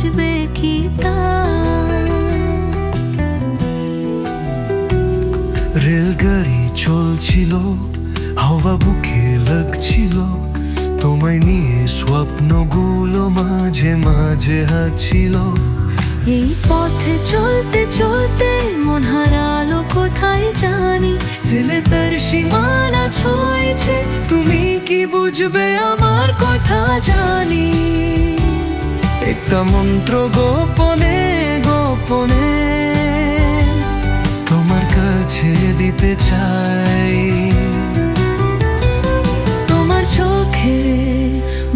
বুঝবে কি তা? রেলগাড়ি চলছিল, হাওয়া বুকে লাগছিল, তোমায় নিয়ে স্বপ্নগুলো মাঝে মাঝে হাঁটছিল। এই পথে চলতে চলতে মন হারালো কোথায় জানি, সিলেটের সীমানা ছুঁয়েছে, তুমি কি বুঝবে আমার কথা জানি। একটা মন্ত্র গোপনে গোপনে তোমার কাছে দিতে চাই। তোমার চোখে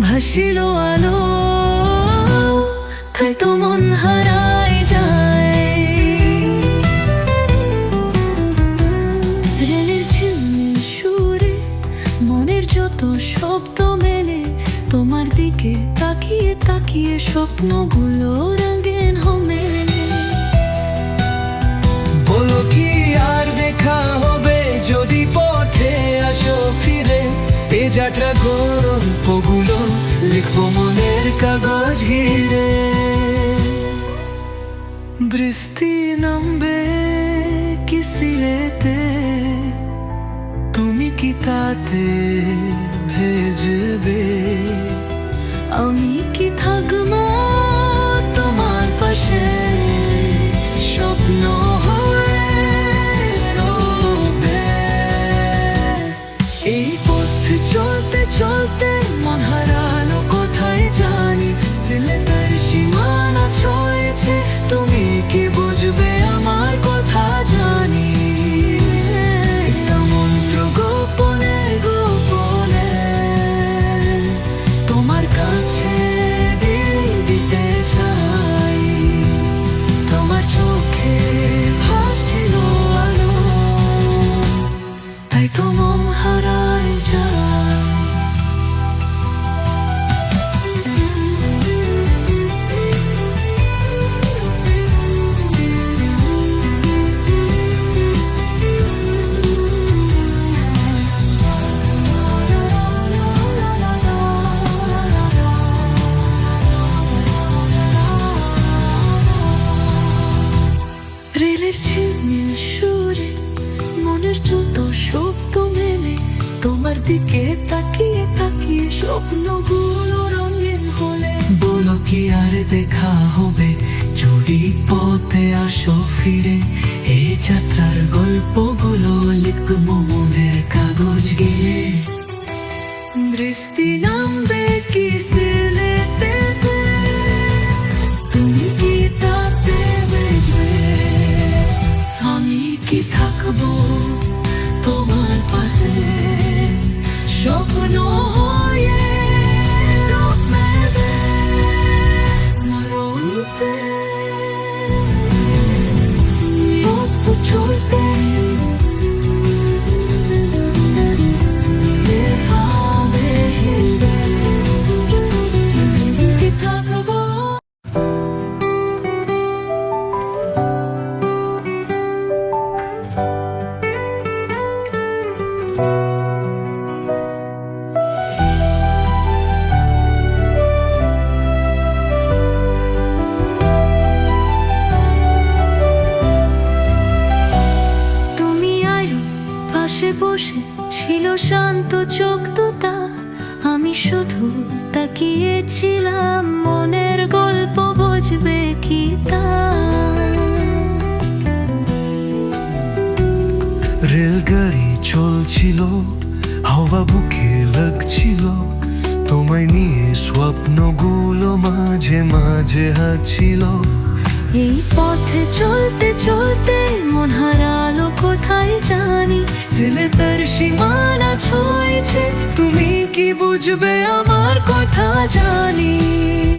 ভাসিল আলো, তাই তো মন হারায় যায়। রেলের ঝিলমিল সুরে মনের যত শব্দ মেলে, তোমার দিকে তাকিয়ে তাকিয়ে স্বপ্নগুলো রঙিন হয়ে। বলো কি আর দেখা হবে যদি পথে আসো ফিরে? এ যাত্রা গল্পগুলো লিখবো মনের কাগজ ঘিরে। বৃষ্টি নামবে কি সিলেতে, তুমি কি তাতে ভেজবে? আমি কি থাকবো তোমার পাশে, স্বপ্ন হয়ে রবে। এই পথে চলতে চলতে মন হারালো কোথায় জানি, সিলেটের সীমানা ছুঁয়েছে, তুমি কি বুঝবে আমার কথা জানি। একটা মন্ত্র গোপনে গোপনে তোমার কাছে দিতে চাই। তোমার চোখে ভাসিল আলো, তাই তো মন হারায় যায়। রেলের ঝিলমিল সুরে মনের যত শব্দ মেলে, তোমার দিকে তাকিয়ে তাকিয়ে স্বপ্নগুলো রঙিন হলে। বলো কি আর দেখা হবে যদি পথে আসো ফিরে? এই যাত্রার গল্পগুলো লিখবো মনের কাগজ ঘিরে। বৃষ্টি নামবে কি সিলেটে, তুমি কি তাতে ভেজবে? আমি কি থাকবো তোমার পাশে, স্বপ্ন হয়ে রবে রবে। পথ চলতে হবে হেলবে, কি থাকবো। পাশে বসে ছিল শান্ত চোখ দুটা, আমি শুধু তাকিয়েছিলাম, মনের গল্প বুঝবে কি তা? রেলগাড়ি চলছিল, হাওয়া বুকে লাগছিল, তোমায় নিয়ে স্বপ্নগুলো মাঝে মাঝে হাঁটছিল। এই পথে চলতে চলতে মন হারালো কোথায় জানি, সিলেটের সীমানা ছুঁয়েছে, তুমি কি বুঝবে আমার কথা জানি।